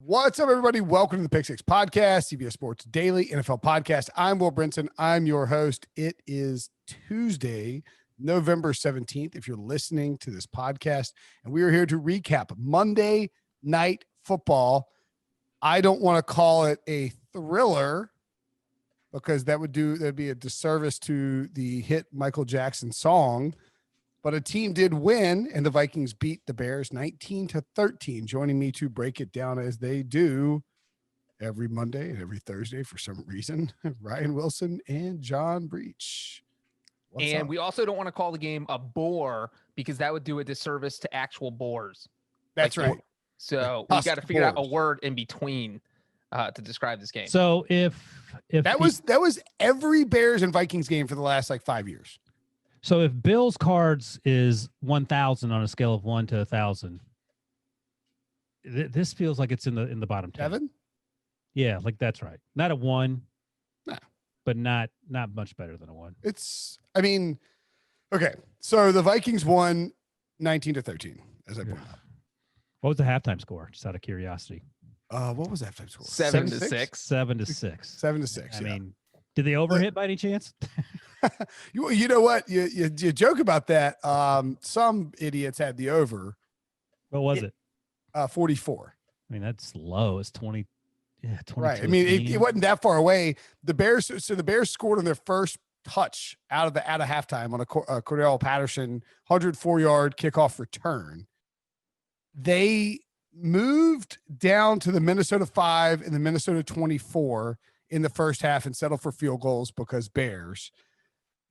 What's up, everybody? Welcome to the Pick Six Podcast, CBS Sports Daily NFL Podcast. I'm Will Brinson. I'm your host. It is Tuesday, November 17th, if you're listening to this podcast, and we are here to recap Monday Night Football. I don't want to call it a thriller because that'd be a disservice to the hit Michael Jackson song. But a team did win, and the Vikings beat the Bears 19-13. Joining me to break it down as they do every Monday and every Thursday for some reason, Ryan Wilson and John Breech. What's up? We also don't want to call the game a bore because that would do a disservice to actual boars. That's right. So we got to figure out a word in between to describe this game. So if that was every Bears and Vikings game for the last 5 years. So if Bill's cards is 1,000 on a scale of 1 to 1,000, this feels like it's in the bottom 10. 7? Yeah, that's right. Not a 1, nah, but not much better than a 1. Okay. So the Vikings won 19-13, as I pointed out. What was the halftime score? Just out of curiosity. What was the halftime score? 7-6. 7-6. 7-6. I mean, did they overhit by any chance? You know what? You joke about that. Some idiots had the over. What was it? 44. I mean, that's low. It's 20. Yeah, 20. Right. I mean, it wasn't that far away. The Bears scored on their first touch out of halftime on a Cordell Patterson 104-yard kickoff return. They moved down to the Minnesota 5 and the Minnesota 24 in the first half and settled for field goals because Bears.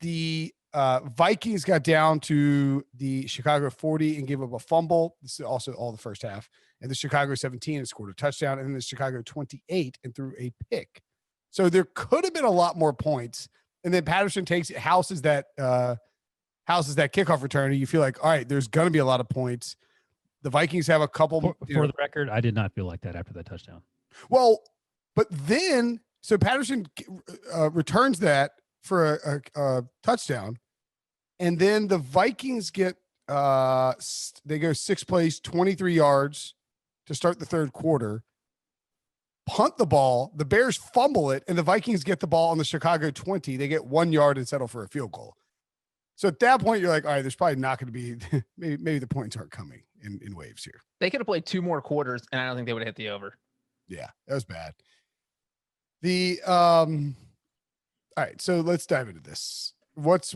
The Vikings got down to the Chicago 40 and gave up a fumble. This is also all the first half. And the Chicago 17 and scored a touchdown. And then the Chicago 28 and threw a pick. So there could have been a lot more points. And then Patterson houses that kickoff return. And you feel like, all right, there's going to be a lot of points. The Vikings have a couple. For the record, I did not feel like that after that touchdown. Well, but then, so Patterson returns that for a touchdown, and then the Vikings get they go 6 plays, 23 yards to start the third quarter, punt the ball, the Bears fumble it, and the Vikings get the ball on the Chicago 20. They get 1 yard and settle for a field goal. So at that point, you're like, all right, there's probably not going to be maybe the points aren't coming in waves here. They could have played 2 more quarters, and I don't think they would have hit the over. Yeah, that was bad. All right, so let's dive into this. What's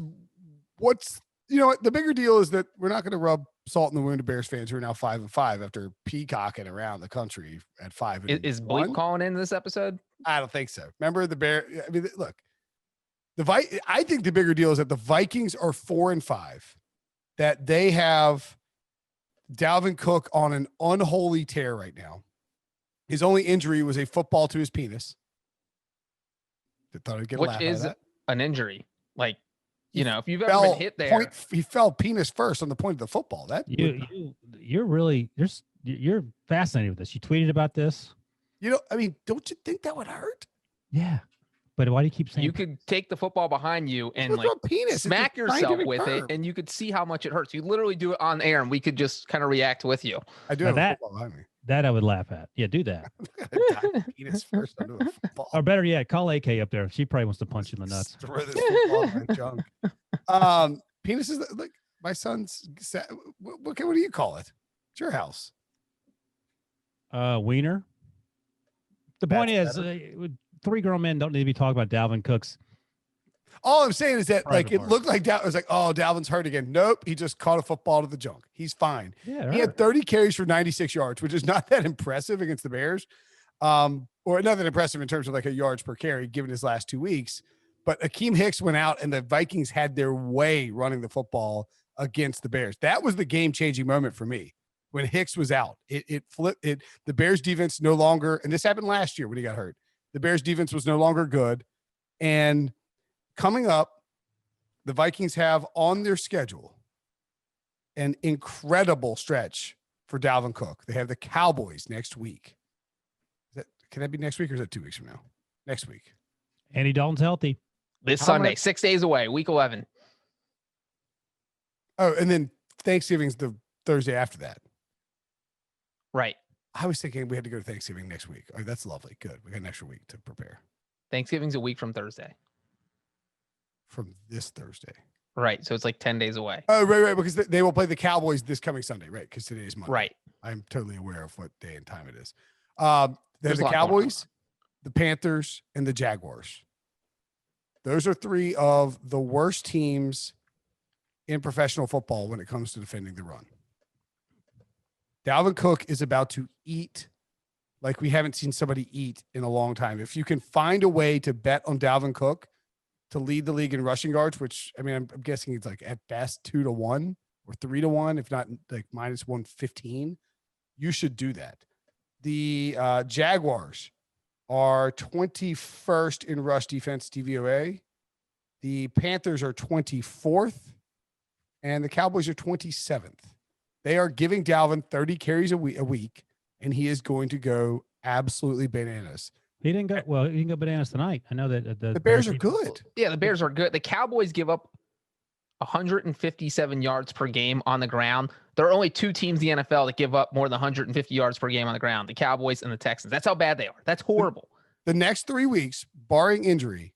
the bigger deal is that we're not going to rub salt in the wound of Bears fans who are now 5-5 after peacocking around the country at 5. Is Bleep calling in this episode? I don't think so. Remember the Bear? I mean, look, I think the bigger deal is that the Vikings are 4-5, that they have Dalvin Cook on an unholy tear right now. His only injury was a football to his penis. Thought I'd get a laugh out of that. An injury. If you've ever been hit there. He fell penis first on the point of the football. That you're fascinated with this. You tweeted about this. Don't you think that would hurt? Yeah. But why do you keep saying you could take the football behind you and smack yourself with it, and you could see how much it hurts. You literally do it on air, and we could just kind of react with you. I do have a football behind me. That I would laugh at. Yeah, do that. Penis first onto a football. Or better yet, call AK up there. She probably wants to punch you in the nuts. Throw this football in my junk. Penis is like my son's. What do you call it? It's your house. Wiener. The point is, 3 grown men don't need to be talking about Dalvin Cook's. All I'm saying is that it looked like it was like, oh, Dalvin's hurt again. Nope, he just caught a football to the junk. He's fine. Yeah, he had 30 carries for 96 yards, which is not that impressive against the Bears, or not that impressive in terms of a yards per carry given his last 2 weeks. But Akeem Hicks went out, and the Vikings had their way running the football against the Bears. That was the game-changing moment for me when Hicks was out. It flipped. The Bears defense no longer, and this happened last year when he got hurt. The Bears defense was no longer good, and coming up, the Vikings have on their schedule an incredible stretch for Dalvin Cook. They have the Cowboys next week. Can that be next week or is that 2 weeks from now? Next week. Andy Dalton's healthy. This Sunday, 6 days away, week 11. Oh, and then Thanksgiving's the Thursday after that. Right. I was thinking we had to go to Thanksgiving next week. Oh, that's lovely. Good. We got an extra week to prepare. Thanksgiving's a week from Thursday. From this Thursday. Right. So it's like 10 days away. Oh, right. Because they will play the Cowboys this coming Sunday, right? Because today is Monday. Right. I'm totally aware of what day and time it is. There's a the lot Cowboys, the Panthers, and the Jaguars. Those are three of the worst teams in professional football when it comes to defending the run. Dalvin Cook is about to eat like we haven't seen somebody eat in a long time. If you can find a way to bet on Dalvin Cook to lead the league in rushing yards, which I mean, I'm guessing it's like at best 2-1 or 3-1, if not like minus 115, you should do that. The Jaguars are 21st in rush defense DVOA. The Panthers are 24th, and the Cowboys are 27th. They are giving Dalvin 30 carries a week, and he is going to go absolutely bananas. He didn't go well. He didn't go bananas tonight. I know that the Bears are good. Yeah, the Bears are good. The Cowboys give up 157 yards per game on the ground. There are only two teams in the NFL that give up more than 150 yards per game on the ground: the Cowboys and the Texans. That's how bad they are. That's horrible. The next 3 weeks, barring injury,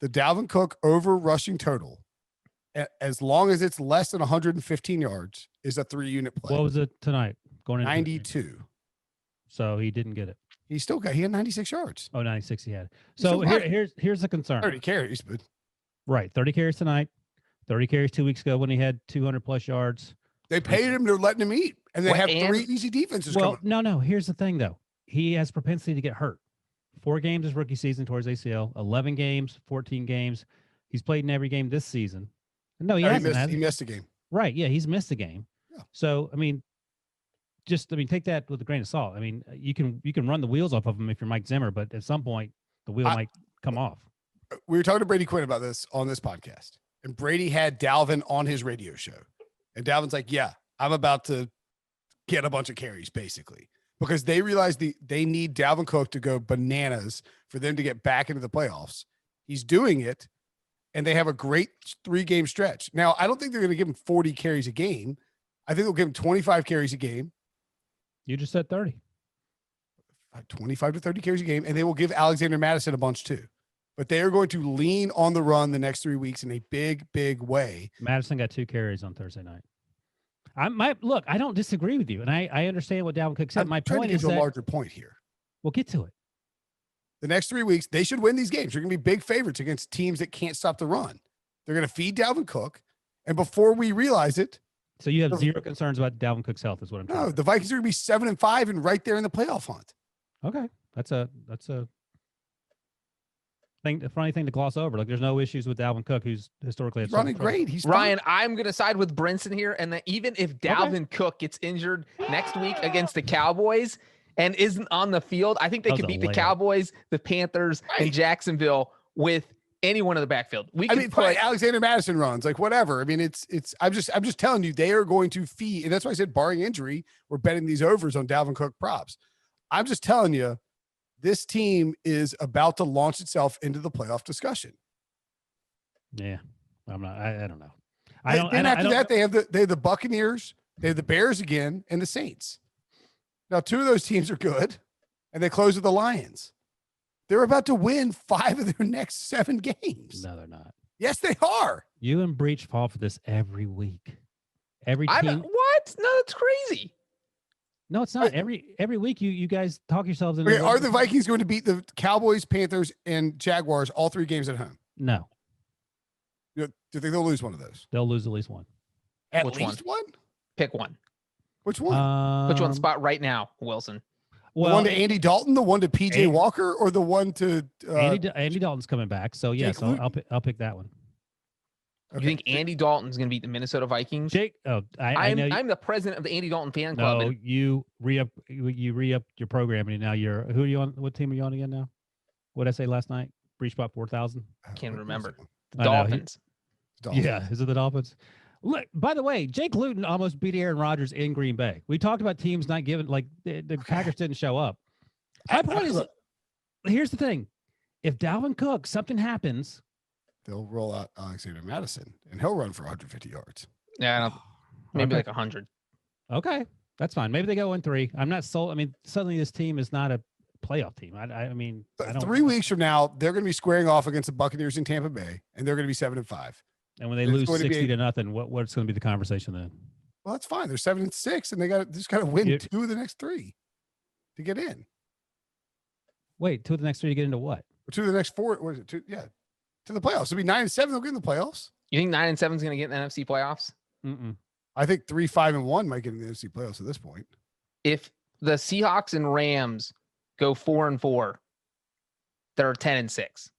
the Dalvin Cook over rushing total, as long as it's less than 115 yards, is a 3-unit play. What was it tonight? Going into 92. So he didn't get it. He had 96 yards. Oh, 96 he had. So here's the concern. 30 carries, but right, 30 carries tonight, 30 carries 2 weeks ago when he had 200 plus yards. They paid him, they're letting him eat, and they have 3 easy defenses coming. No. Here's the thing, though. He has propensity to get hurt. 4 games his rookie season towards ACL, 11 games, 14 games. He's played in every game this season. No, he hasn't. He missed a game. Right, yeah, he's missed a game. Yeah. So, I mean, take that with a grain of salt. I mean, you can run the wheels off of him if you're Mike Zimmer, but at some point the wheel might come off. We were talking to Brady Quinn about this on this podcast, and Brady had Dalvin on his radio show, and Dalvin's like, "Yeah, I'm about to get a bunch of carries, basically, because they realize they need Dalvin Cook to go bananas for them to get back into the playoffs. He's doing it, and they have a great 3-game stretch. Now, I don't think they're going to give him 40 carries a game. I think they'll give him 25 carries a game. You just said 30. 25 to 30 carries a game, and they will give Alexander Madison a bunch too. But they are going to lean on the run the next 3 weeks in a big, big way. Madison got 2 carries on Thursday night. I don't disagree with you, and I understand what Dalvin Cook said. My point is a larger point here. We'll get to it. The next 3 weeks, they should win these games. They're going to be big favorites against teams that can't stop the run. They're going to feed Dalvin Cook, and before we realize it, so you have zero concerns about Dalvin Cook's health, is what I'm saying. No, the Vikings are going to be 7-5 and right there in the playoff hunt. Okay, that's a thing. A funny thing to gloss over. Like, there's no issues with Dalvin Cook, who's historically running great. He's Ryan. I'm going to side with Brinson here, and that even if Dalvin Cook gets injured next week against the Cowboys and isn't on the field, I think they could beat the Cowboys, the Panthers, and Jacksonville with anyone in the backfield. Alexander Madison runs, like whatever. I mean, I'm just telling you, they are going to feed, and that's why I said barring injury, we're betting these overs on Dalvin Cook props. I'm just telling you, this team is about to launch itself into the playoff discussion. Yeah, I'm not. I don't know. After that, they have the Buccaneers, they have the Bears again, and the Saints. Now, 2 of those teams are good, and they close with the Lions. They're about to win 5 of their next 7 games. No, they're not. Yes, they are. You and Breech fall for this every week. Every team. What? No, that's crazy. No, it's not. Every week you guys talk yourselves into. Okay, are the Vikings going to beat the Cowboys, Panthers, and Jaguars all 3 games at home? No. Do you think they'll lose one of those? They'll lose at least one. At least one? Pick one. Which one? Which one spot right now, Wilson? Well, the one to Andy Dalton, the one to PJ Walker, or the one to Andy Dalton's coming back. So yes, I'll pick that one. Okay. You think Andy Dalton's going to beat the Minnesota Vikings? Jake, I'm the president of the Andy Dalton fan club. No, you re-up your programming. Now who are you on? What team are you on again now? What did I say last night? Breech bought 4,000. Can't remember. The Dolphins. Yeah, is it the Dolphins? Look, by the way, Jake Luton almost beat Aaron Rodgers in Green Bay. We talked about teams not giving, like the Packers didn't show up. My point is, here's the thing: if Dalvin Cook, something happens, they'll roll out Alexander Madison, and he'll run for 150 yards. Yeah, maybe like 100. Okay, That's fine. Maybe they go 1-3. I'm not sold. I mean, suddenly this team is not a playoff team. I mean, I don't. 3 weeks from now, they're going to be squaring off against the Buccaneers in Tampa Bay, and they're going to be 7-5. And when they lose 60-0, what's going to be the conversation then? Well, that's fine. They're 7-6, and they just got to win 2 of the next 3 to get in. Wait, 2 of the next 3 to get into what? Or 2 of the next 4. What is it? 2, yeah, to the playoffs. It'll be 9-7. They'll get in the playoffs. You think 9-7 is going to get in the NFC playoffs? I think 3-5-1 might get in the NFC playoffs at this point. If the Seahawks and Rams go 4-4, they're 10-6.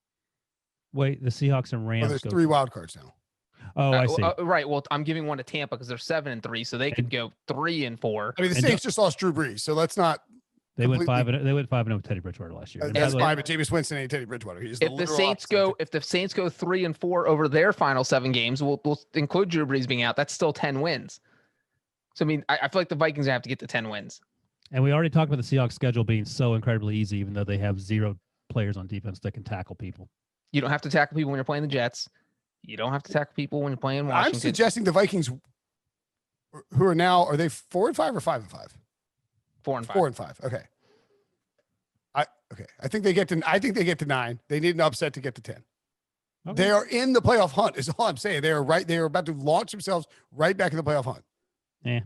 Wait, the Seahawks and Rams. There's 3 wild cards now. Oh, I see. Right. Well, I'm giving one to Tampa because they're 7-3, so they could go 3-4. I mean, the Saints just lost Drew Brees, so let's not. They went 5-0. They went 5-0 with Teddy Bridgewater last year. That's fine, but Jameis Winston ain't Teddy Bridgewater. If the Saints go 3-4 over their final 7 games, we'll include Drew Brees being out. That's still 10 wins. So I mean, I feel like the Vikings have to get to 10 wins. And we already talked about the Seahawks schedule being so incredibly easy, even though they have 0 players on defense that can tackle people. You don't have to tackle people when you're playing the Jets. You don't have to tackle people when you're playing Washington. I'm suggesting the Vikings, who are now, are they 4-5 or 5-5? 4-5. 4-5. Okay. I think they get to 9. They need an upset to get to 10. Okay. They are in the playoff hunt, is all I'm saying. They are about to launch themselves right back in the playoff hunt. Yeah.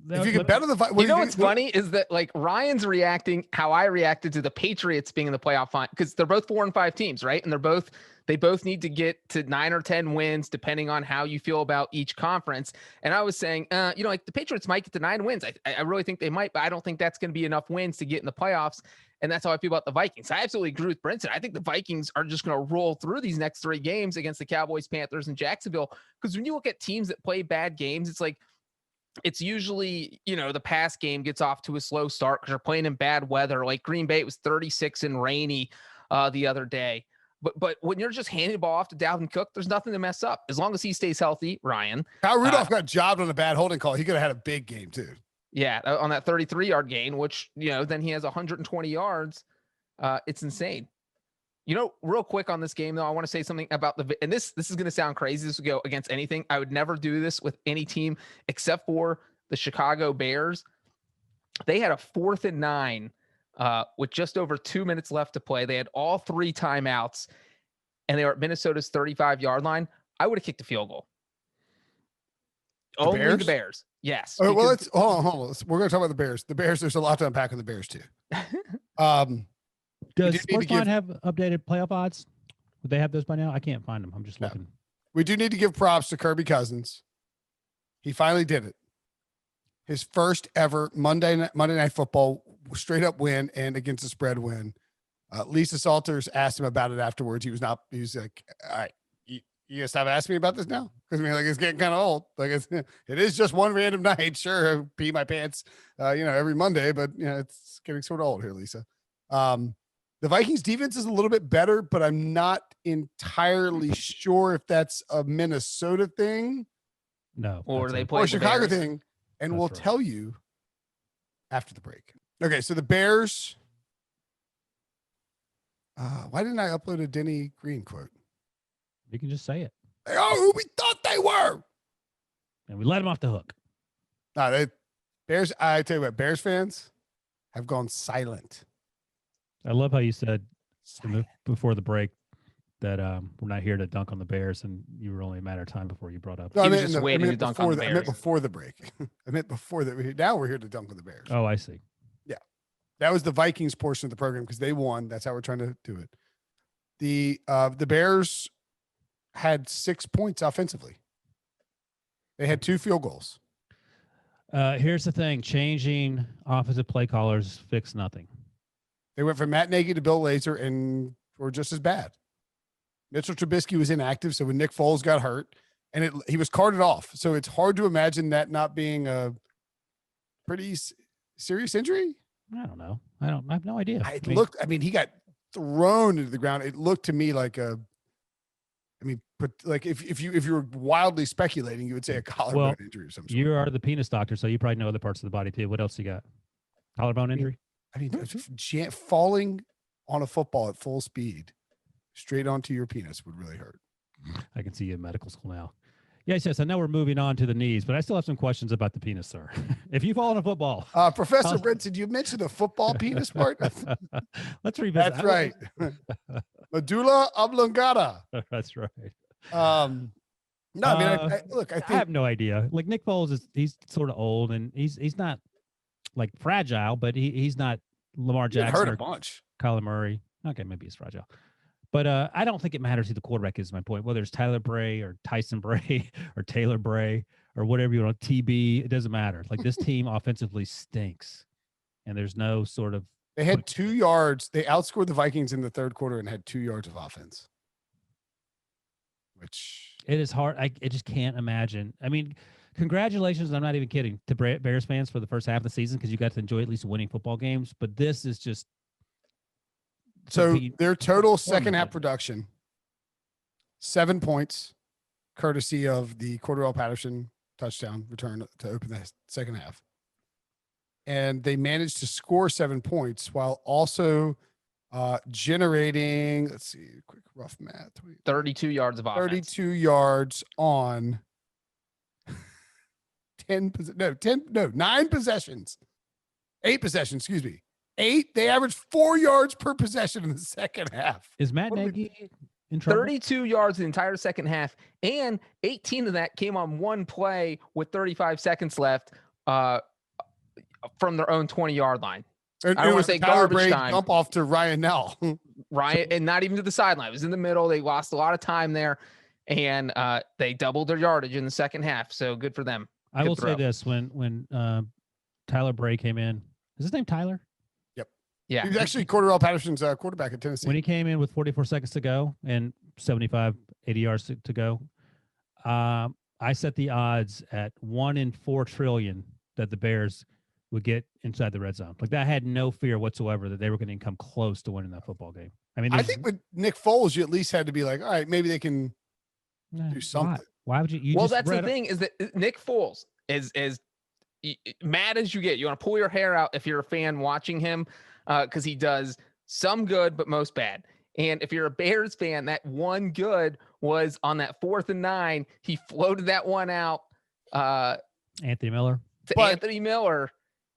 If you can bet on the you know what's funny is that like Ryan's reacting how I reacted to the Patriots being in the playoff hunt because they're both 4-5 teams, right? And they both need to get to 9 or 10 wins depending on how you feel about each conference. And I was saying, like the Patriots might get to 9 wins. I really think they might, but I don't think that's going to be enough wins to get in the playoffs. And that's how I feel about the Vikings. I absolutely agree with Brinson. I think the Vikings are just going to roll through these next 3 games against the Cowboys, Panthers, and Jacksonville. Because when you look at teams that play bad games, it's like, it's usually, the past game gets off to a slow start because you're playing in bad weather. Like Green Bay, it was 36 and rainy the other day. But when you're just handing the ball off to Dalvin Cook, there's nothing to mess up. As long as he stays healthy, Ryan. Kyle Rudolph got jobbed on a bad holding call. He could have had a big game too. Yeah, on that 33-yard gain, which, then he has 120 yards. It's insane. Real quick on this game, though, I want to say something about and this is going to sound crazy. This would go against anything. I would never do this with any team except for the Chicago Bears. They had a 4th and 9 with just over 2 minutes left to play. They had all 3 timeouts, and they were at Minnesota's 35-yard line. I would have kicked a field goal. Only the Bears. Yes. All right, well, let's hold on. We're going to talk about the Bears. The Bears, there's a lot to unpack on the Bears, too. Does Sportsline have updated playoff odds? Would they have those by now? I can't find them. I'm just looking. We do need to give props to Kirk Cousins. He finally did it. His first ever Monday Night Football straight up win and against the spread win. Lisa Salters asked him about it afterwards. He was like, all right, you gonna stop asking me about this now? Because it's getting kind of old. Like it is just one random night. Sure, I pee my pants, every Monday, but it's getting sort of old here, Lisa. The Vikings defense is a little bit better, but I'm not entirely sure if that's a Minnesota thing. No. Or they play or Chicago thing. And we'll tell you after the break. Okay, so the Bears. Why didn't I upload a Denny Green quote? You can just say it. They are who we thought they were. And we let them off the hook. No, Bears. I tell you what, Bears fans have gone silent. I love how you said before the break that we're not here to dunk on the Bears, and you were only a matter of time before you brought up. No, he was just waiting to dunk on the Bears. I meant before the break. I meant before that. Now we're here to dunk on the Bears. Oh, I see. Yeah, that was the Vikings portion of the program because they won. That's how we're trying to do it. The Bears had 6 points offensively. They had 2 field goals. Here's the thing: changing offensive play callers fix nothing. They went from Matt Nagy to Bill Lazor and were just as bad. Mitchell Trubisky was inactive, so when Nick Foles got hurt, and he was carted off. So it's hard to imagine that not being a pretty serious injury. I don't know. I have no idea. He got thrown into the ground. It looked to me like if you were wildly speculating, you would say a collarbone injury or something. You are the penis doctor, so you probably know other parts of the body too. What else you got? Collarbone injury? Falling on a football at full speed straight onto your penis would really hurt. I can see you in medical school now. Yes. I know we're moving on to the knees, but I still have some questions about the penis, sir. If you fall in a football, Professor Brinson, you mentioned the football penis part. Let's revisit. That's right. Medulla oblongata. That's right. No, I mean, I think I have no idea. Like Nick Foles he's sort of old and he's not like fragile, but he's not Lamar Jackson hurt a or bunch. Kyler Murray. Okay, maybe he's fragile. But I don't think it matters who the quarterback is my point. Whether it's Tyler Bray or Tyson Bray or Taylor Bray or whatever you want, TB, it doesn't matter. Like this team offensively stinks. And there's no sort of they had 2 yards. They outscored the Vikings in the third quarter and had 2 yards of offense. Which it is hard. I just can't imagine. I mean, congratulations. I'm not even kidding to Bears fans for the first half of the season because you got to enjoy at least winning football games. But this is just so their total second half production 7 points, courtesy of the Cordell Patterson touchdown return to open the second half. And they managed to score 7 points while also generating, let's see, quick rough math. 32 yards of offense. 32 yards on 9 possessions. 8 possessions, excuse me. 8. They averaged 4 yards per possession in the second half. Is Matt Nagy in trouble? 32 yards the entire second half, and 18 of that came on one play with 35 seconds left from their own 20-yard line. I don't want to say garbage time. Dump off to Ryan Nell. Ryan, and not even to the sideline. It was in the middle. They lost a lot of time there, and they doubled their yardage in the second half. So good for them. I will say this: when Tyler Bray came in, is his name Tyler? Yep. Yeah. He was actually Cordell Patterson's quarterback at Tennessee. When he came in with 44 seconds to go and 75, 80 yards to go, I set the odds at 1 in 4 trillion that the Bears would get inside the red zone. Like that, I had no fear whatsoever that they were going to come close to winning that football game. I mean, I think with Nick Foles, you at least had to be like, all right, maybe they can do something. Why would you? Well, that's the thing is that Nick Foles is as mad as you get. You want to pull your hair out if you're a fan watching him because he does some good, but most bad. And if you're a Bears fan, that one good was on that 4th and 9. He floated that one out. Anthony Miller. Anthony Miller,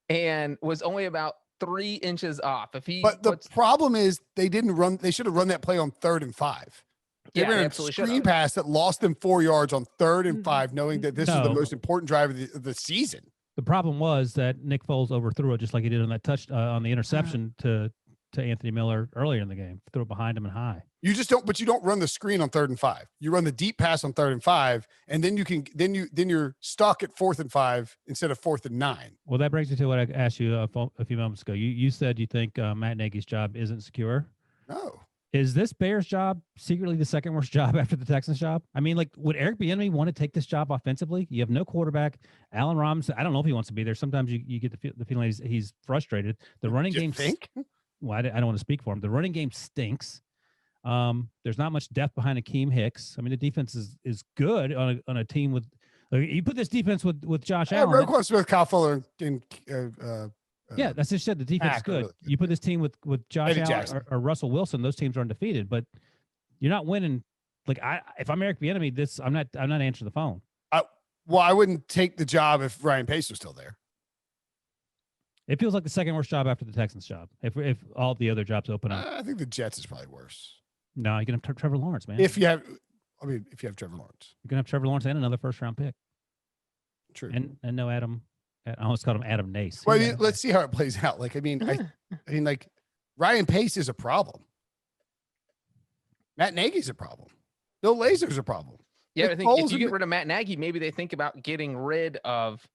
and was only about 3 inches off. But the problem is they didn't run. They should have run that play on 3rd and 5. They ran a screen pass that lost them 4 yards on 3rd and 5, knowing that this is the most important drive of the season. The problem was that Nick Foles overthrew it just like he did on that touch on the interception to Anthony Miller earlier in the game. Threw it behind him and high. You just don't, but you don't run the screen on 3rd and 5. You run the deep pass on 3rd and 5, and then you're stuck at 4th and 5 instead of 4th and 9. Well, that brings me to what I asked you a few moments ago. You said you think Matt Nagy's job isn't secure. No. Is this Bears job secretly the second worst job after the Texans job? I mean, like, would Eric Bieniemy want to take this job offensively? You have no quarterback. Allen Robinson, I don't know if he wants to be there. Sometimes you get the feeling he's frustrated. The running game. Well, I don't want to speak for him. The running game stinks. There's not much depth behind Akeem Hicks. I mean, the defense is good on a team with. You put this defense with Josh Allen. Roquan Smith, Kyle Fuller, and yeah, that's just said. The defense is good. You put this team with Josh Allen or Russell Wilson, those teams are undefeated. But you're not winning. Like if I'm Eric Bieniemy, I'm not answering the phone. Well, I wouldn't take the job if Ryan Pace was still there. It feels like the second worst job after the Texans job. If all the other jobs open up, I think the Jets is probably worse. No, you're gonna have Trevor Lawrence, man. If you have Trevor Lawrence, you're gonna have Trevor Lawrence and another first-round pick. True. And no Adam. I almost called him Adam Nace. Well, let's see how it plays out. Like, I mean, like Ryan Pace is a problem. Matt Nagy's a problem. Bill Lazor's a problem. Yeah, I think if you get rid of Matt Nagy, maybe they think about getting rid of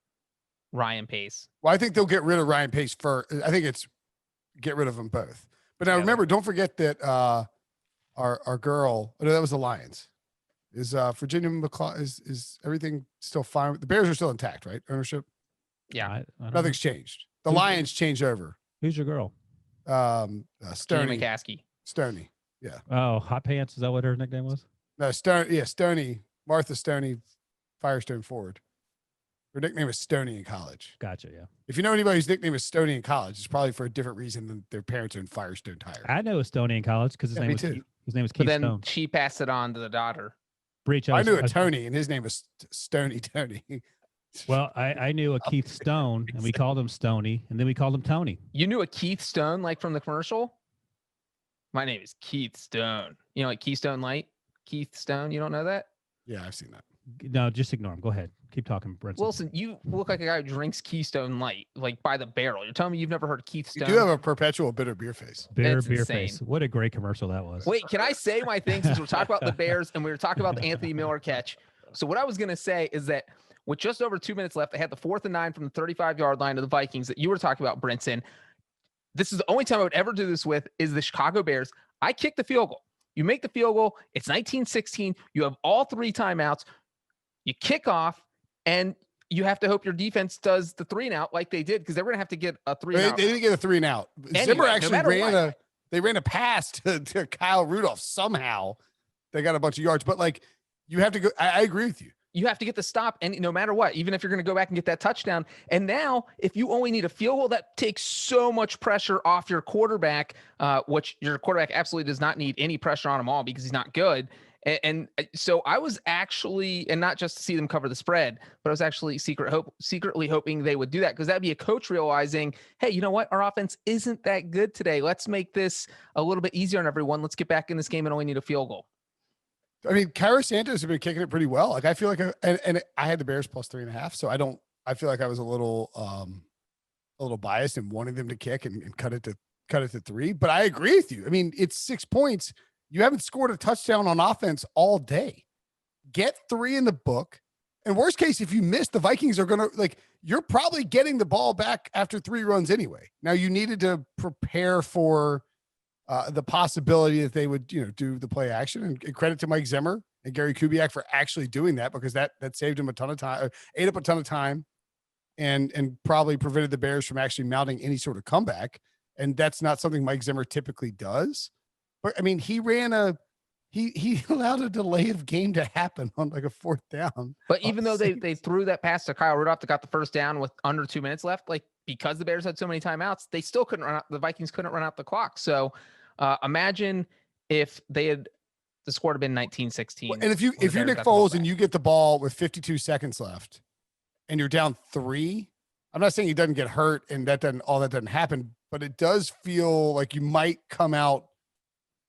Ryan Pace. Well, I think they'll get rid of Ryan Pace first. I think it's get rid of them both. But now remember, don't forget that our girl, that was the Lions. Is Virginia McCall is everything still fine? The Bears are still intact, right? Ownership? Yeah. Nothing's changed. The Lions changed over. Who's your girl? Stoney McCaskey. Stoney. Yeah. Oh, Hot Pants. Is that what her nickname was? No, Stoney. Martha Stoney, Firestone Ford. Her nickname was Stoney in college. Gotcha, yeah. If you know anybody whose nickname is Stoney in college, it's probably for a different reason than their parents owned Firestone Tire. I know a Stoney in college because his name was Keith But then Stone. she passed it on to the daughter. Breech. I knew a Tony, and his name was Stony Tony. Well, I knew a Keith Stone, and we called him Stony, and then we called him Tony. You knew a Keith Stone, like from the commercial? My name is Keith Stone. You know, like Keystone Light? Keith Stone, you don't know that? Yeah, I've seen that. No, just ignore him. Go ahead. Keep talking, Brinson. Wilson, you look like a guy who drinks Keystone Light, like by the barrel. You're telling me you've never heard of Keith Stone? You do have a perpetual bitter beer face. Beer face. What a great commercial that was. Wait, can I say my thing since we're talking about the Bears and we were talking about the Anthony Miller catch? So what I was going to say is that with just over 2 minutes left, they had the 4th and 9 from the 35-yard line of the Vikings that you were talking about, Brinson. This is the only time I would ever do this with is the Chicago Bears. I kick the field goal. You make the field goal. It's 19-16. You have all 3 timeouts. You kick off, and you have to hope your defense does the 3-and-out like they did, because they were going to have to get a 3-and-out. They didn't get a 3-and-out. Anyway, Zimmer actually what. They ran a pass to Kyle Rudolph somehow. They got a bunch of yards, but like you have to go. I agree with you. You have to get the stop, and no matter what, even if you're going to go back and get that touchdown. And now, if you only need a field goal, that takes so much pressure off your quarterback, which your quarterback absolutely does not need any pressure on him all because he's not good. And so I was actually, and not just to see them cover the spread, but I was actually secretly hoping they would do that, because that'd be a coach realizing, hey, you know what? Our offense isn't that good today. Let's make this a little bit easier on everyone. Let's get back in this game and only need a field goal. I mean, Kyra Santos have been kicking it pretty well. Like I feel like, and I had the Bears plus 3.5, so I feel like I was a little biased in wanting them to kick and cut it to 3. But I agree with you. I mean, it's 6 points. You haven't scored a touchdown on offense all day. Get 3 in the book. And worst case, if you miss, the Vikings are going to you're probably getting the ball back after 3 runs anyway. Now you needed to prepare for the possibility that they would, do the play action, and credit to Mike Zimmer and Gary Kubiak for actually doing that, because that saved him a ton of time, ate up a ton of time, and probably prevented the Bears from actually mounting any sort of comeback. And that's not something Mike Zimmer typically does. But I mean, he allowed a delay of game to happen on like a 4th down. But even though they threw that pass to Kyle Rudolph that got the first down with under 2 minutes left, like because the Bears had so many timeouts, they still couldn't run out. The Vikings couldn't run out the clock. So imagine if the score had been 19-16. And if you're Nick Foles and you get the ball with 52 seconds left and you're down 3, I'm not saying he doesn't get hurt and that doesn't happen, but it does feel like you might come out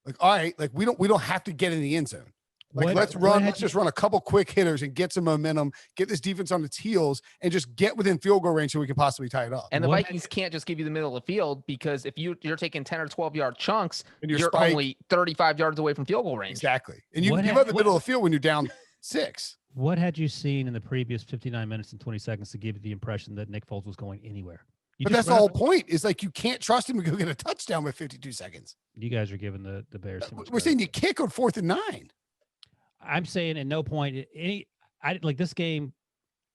like, all right, like we don't have to get in the end zone. Like let's just run a couple quick hitters and get some momentum, get this defense on its heels, and just get within field goal range so we can possibly tie it up. And the Vikings can't just give you the middle of the field, because if you're taking 10 or 12-yard chunks, and you're only 35 yards away from field goal range. Exactly. And you give up the middle of the field when you're down 6. What had you seen in the previous 59 minutes and 20 seconds to give you the impression that Nick Foles was going anywhere? But that's the whole point, is like you can't trust him to go get a touchdown with 52 seconds. You guys are giving the Bears too much We're saying you kick on 4th and 9. I'm saying at no point this game,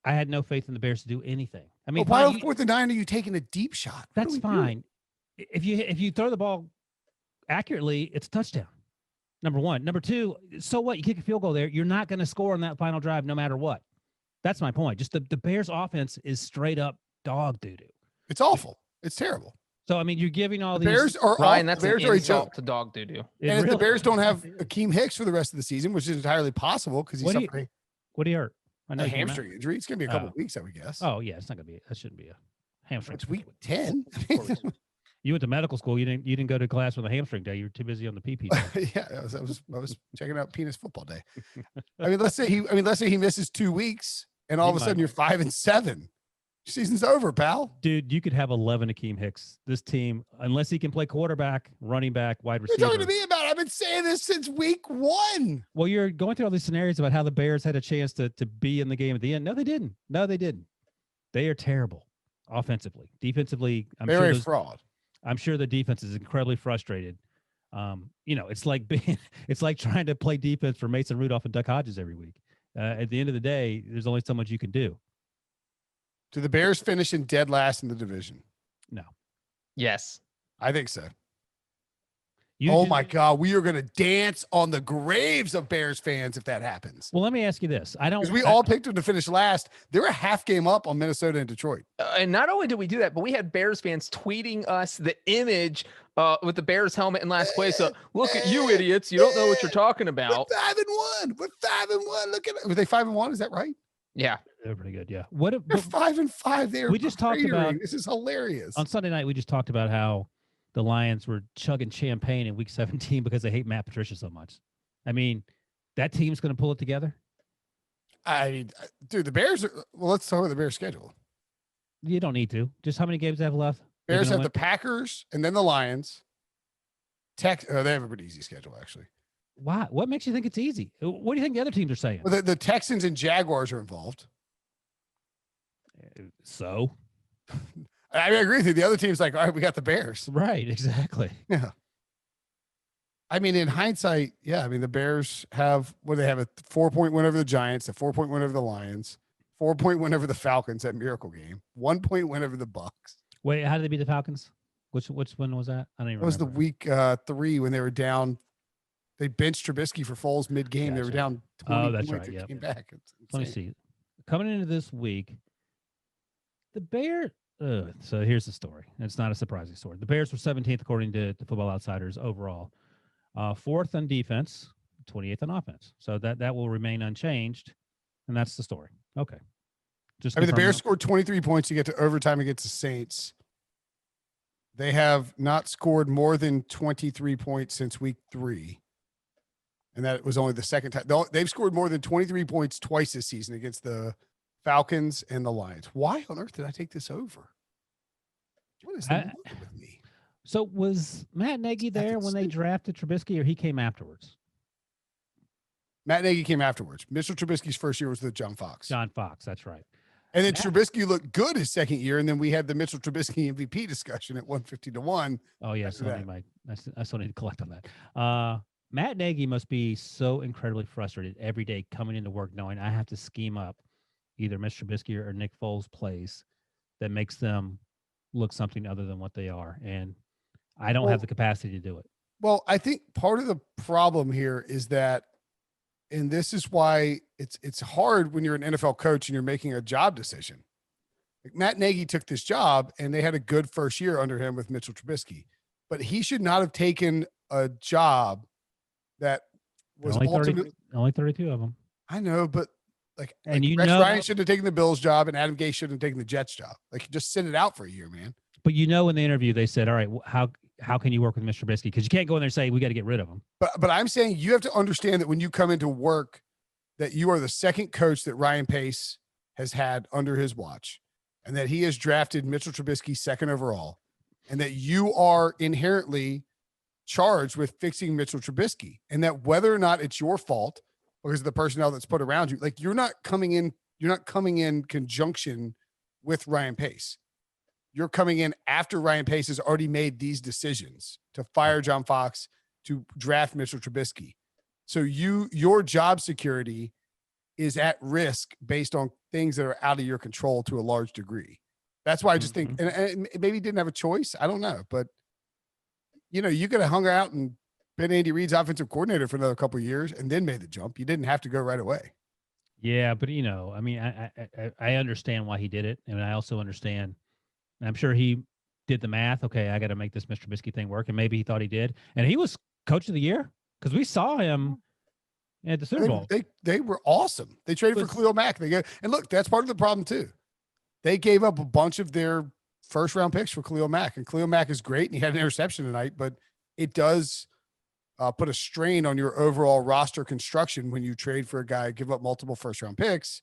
I had no faith in the Bears to do anything. I mean, why on 4th and 9 are you taking a deep shot? That's fine. If you throw the ball accurately, it's a touchdown. Number 1. Number 2, so what? You kick a field goal there, you're not going to score on that final drive no matter what. That's my point. Just the Bears offense is straight up dog doo-doo. It's awful. It's terrible. So, I mean, you're giving all the these... Bears are Ryan, that's an insult to dog doo-doo. And if the Bears don't have Akeem Hicks for the rest of the season, which is entirely possible because he's suffering what do you hurt? A hamstring injury. It's going to be a couple of weeks, I would guess. Oh, yeah. It's not going to be... That shouldn't be a hamstring. It's week 10. You went to medical school. You didn't go to class on the hamstring day. You were too busy on the PP day. Yeah, I was checking out penis football day. I mean, let's say he misses 2 weeks, and all of a sudden you're 5-7. Season's over, pal. Dude, you could have 11 Akeem Hicks. This team, unless he can play quarterback, running back, wide receiver. You're talking to me about it. I've been saying this since week 1. Well, you're going through all these scenarios about how the Bears had a chance to be in the game at the end. No, they didn't. They are terrible offensively. Defensively, fraud. I'm sure the defense is incredibly frustrated. It's like trying to play defense for Mason Rudolph and Duck Hodges every week. At the end of the day, there's only so much you can do. Do the Bears finish in dead last in the division? No. Yes. I think so. My God, we are going to dance on the graves of Bears fans if that happens. Well, let me ask you this. Because we all picked them to finish last. They were a half game up on Minnesota and Detroit. And not only did we do that, but we had Bears fans tweeting us the image with the Bears helmet in last place. So look at you idiots. You don't know what you're talking about. We're 5-1. We're 5-1. Look at it. Were they 5-1? Is that right? Yeah. They're pretty good. Yeah. They're 5-5. We just talked about, this is hilarious. On Sunday night, we just talked about how the Lions were chugging champagne in week 17 because they hate Matt Patricia so much. I mean, that team's going to pull it together. Dude, the Bears are, well, let's talk about the Bears schedule. You don't need to. Just how many games they have left? Bears have the Packers and then the Lions. They have a pretty easy schedule, actually. Why? What makes you think it's easy? What do you think the other teams are saying? Well, the Texans and Jaguars are involved. So? I agree with you. The other team's like, all right, we got the Bears. Right, exactly. Yeah. I mean, in hindsight, yeah. I mean, the Bears have, they have a 4-point win over the Giants, a 4-point win over the Lions, 4-point win over the Falcons, that miracle game, 1-point win over the Bucks. Wait, how did they beat the Falcons? Which one was that? I don't even remember. It was the week 3 when they were down. They benched Trubisky for Foles mid-game. Gotcha. They were down 20 that's points. Right. Yeah. Came back. Let me see. Coming into this week, the Bears. So here's the story. It's not a surprising story. The Bears were 17th according to Football Outsiders overall, 4th on defense, 28th on offense. So that will remain unchanged, and that's the story. Okay. The Bears scored 23 points to get to overtime against the Saints. They have not scored more than 23 points since week 3. And that was only the second time. They've scored more than 23 points twice this season against the Falcons and the Lions. Why on earth did I take this over? What is that with me? So was Matt Nagy there when they drafted Trubisky, or he came afterwards? Matt Nagy came afterwards. Mr. Trubisky's first year was with John Fox. That's right. And then Trubisky looked good his second year, and then we had the Mitchell Trubisky MVP discussion at 150-1. Oh yeah, I still need to collect on that. Matt Nagy must be so incredibly frustrated every day coming into work knowing I have to scheme up either Mr. Trubisky or Nick Foles plays that makes them look something other than what they are, and I don't have the capacity to do it. Well, I think part of the problem here is that, and this is why it's hard when you're an NFL coach and you're making a job decision. Like Matt Nagy took this job and they had a good first year under him with Mitchell Trubisky, but he should not have taken a job that was only 32 of them. I know, but Rex Ryan shouldn't have taken the Bills job and Adam Gase shouldn't have taken the Jets job. Like, just sit it out for a year, man. But in the interview, they said, all right, how can you work with Mr. Trubisky? Because you can't go in there and say, we got to get rid of him. But I'm saying you have to understand that when you come into work, that you are the second coach that Ryan Pace has had under his watch, and that he has drafted Mitchell Trubisky second overall, and that you are inherently charged with fixing Mitchell Trubisky, and that whether or not it's your fault because of the personnel that's put around you, like you're not coming in conjunction with Ryan Pace. You're coming in after Ryan Pace has already made these decisions to fire John Fox, to draft Mitchell Trubisky. So your job security is at risk based on things that are out of your control to a large degree. That's why I just think, and maybe he didn't have a choice. I don't know, but you could have hung out and been Andy Reid's offensive coordinator for another couple of years and then made the jump. You didn't have to go right away. Yeah, but I mean, I understand why he did it, and I also understand. I'm sure he did the math. Okay, I got to make this Mr. Trubisky thing work, and maybe he thought he did. And he was coach of the year because we saw him at the Super Bowl. They were awesome. They traded for Khalil Mack. And look, that's part of the problem too. They gave up a bunch of their first round picks for Khalil Mack, and Khalil Mack is great, and he had an interception tonight, but it does put a strain on your overall roster construction when you trade for a guy, give up multiple first round picks,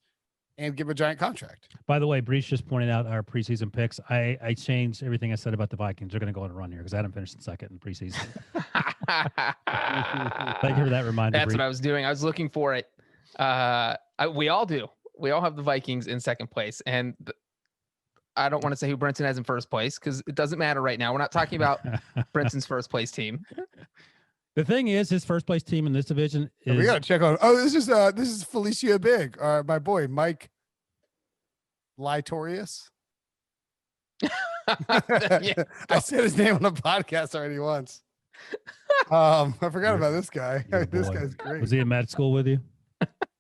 and give a giant contract. By the way, Breech just pointed out our preseason picks. I changed everything I said about the Vikings. They're going to go on a run here because I hadn't finished in second in preseason. Thank you for that reminder. That's Breech. What I was doing. I was looking for it. We all do. We all have the Vikings in second place. And I don't want to say who Brinson has in first place because it doesn't matter right now. We're not talking about Brinson's first place team. The thing is, his first place team in this division is. We got to check on. Oh, this is Felicia Big, my boy Mike Lytorius. Yeah, I said his name on a podcast already once. I forgot about this guy. Your This boy. guy's great. Was he in med school with you?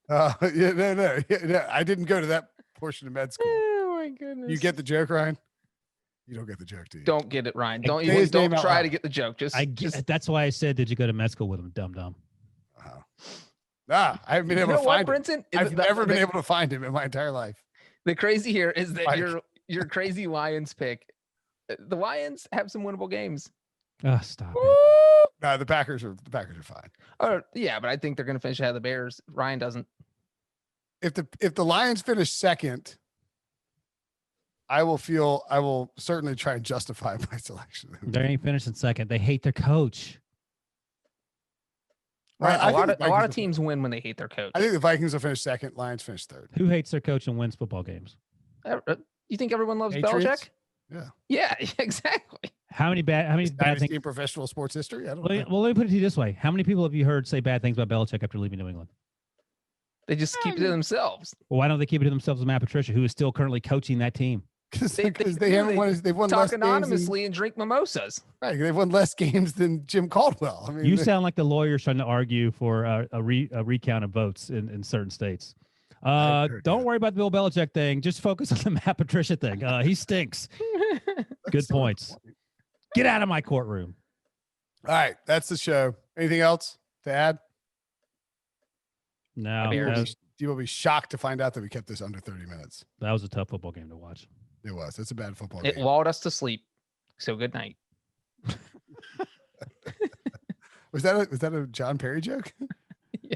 Yeah, no. I didn't go to that portion of med school. Oh my goodness. You get the joke, Ryan? You don't get the joke, do you? Don't get it, Ryan. Say Don't his even don't name out try loud. to get the joke. That's why I said, did you go to med school with him, dum dum? I haven't been able to find him. Brinson? I've never been able to find him in my entire life. The crazy here is that Mike. your crazy Lions pick. The Lions have some winnable games. Oh, stop Woo! it. No, the Packers are fine. Oh yeah, but I think they're going to finish ahead of the Bears. Ryan doesn't. If the Lions finish second, I will certainly try and justify my selection. They ain't finishing second. They hate their coach. Right, I a think lot of teams win when they hate their coach. I think the Vikings will finish second. Lions finish third. Who hates their coach and wins football games? You think everyone loves Patriots? Belichick? Yeah. Yeah, exactly. How many bad Dynasty things? in professional sports history. I don't Well, know. let me put it to you this way: how many people have you heard say bad things about Belichick after leaving New England? They just keep it to themselves. Well, why don't they keep it to themselves with Matt Patricia, who is still currently coaching that team? Because they haven't won. They've won Talk less games anonymously and drink mimosas. right, they've won less games than Jim Caldwell. I mean, You sound like the lawyers trying to argue for a recount of votes in certain states. Don't worry about the Bill Belichick thing. Just focus on the Matt Patricia thing. He stinks. Good points. Get out of my courtroom. All right, that's the show. Anything else to add? No, You will be shocked to find out that we kept this under 30 minutes. that was a tough football game to watch. It was. It's a bad football It game. lulled us to sleep. So good night. Was that a John Perry joke? Yeah.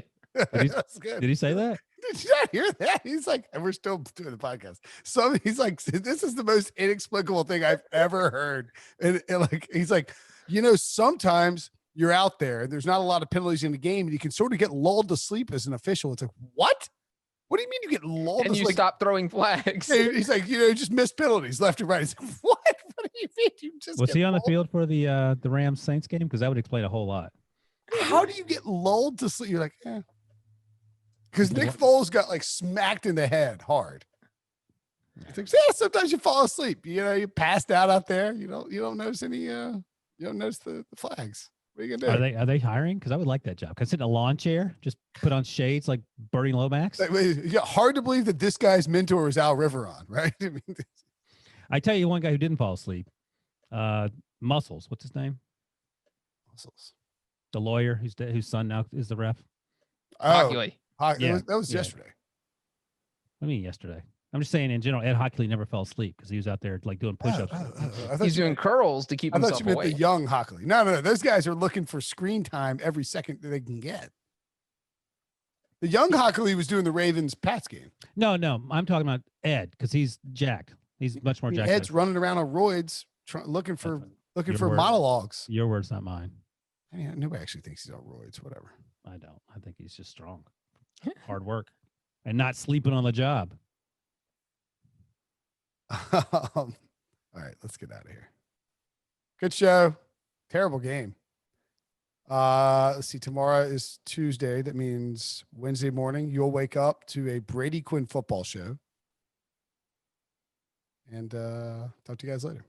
That's good. Did he say that? Did you not hear that? He's like, and we're still doing the podcast. So he's like, this is the most inexplicable thing I've ever heard. And like, he's like, sometimes you're out there and there's not a lot of penalties in the game and you can sort of get lulled to sleep as an official. It's like, what? What do you mean you get lulled? And you stop throwing flags. He's like, just missed penalties left and right. He's like, what? What do you mean? You just Was get he on the lulled? field for the Rams Saints game? Because that would explain a whole lot. How do you get lulled to sleep? You're like, because Nick Foles got like smacked in the head hard. It's like, sometimes you fall asleep. You passed out there. You don't notice any. You don't notice the flags. What are you gonna do? Are they hiring? Because I would like that job. Can I sit in a lawn chair, just put on shades like Bernie Lomax? Hard to believe that this guy's mentor is Al Riveron, right? I mean, I tell you, one guy who didn't fall asleep. Muscles. What's his name? Muscles. The lawyer whose son now is the ref. Hockley. Yeah. That was yesterday. I mean, yesterday. I'm just saying in general, Ed Hockley never fell asleep because he was out there like doing push-ups. He's doing curls to keep I thought himself you meant awake. the young Hockley. No. Those guys are looking for screen time every second that they can get. The young Hockley was doing the Ravens Pats game. No. I'm talking about Ed because he's jacked. He's much more jacked. Ed's running around on roids, looking for monologues. Your words, not mine. I mean, nobody actually thinks he's on roids. Whatever. I don't. I think he's just strong, hard work, and not sleeping on the job. All right, let's get out of here. Good show. Terrible game. Let's see. Tomorrow is Tuesday. That means Wednesday morning you'll wake up to a Brady Quinn football show. And talk to you guys later.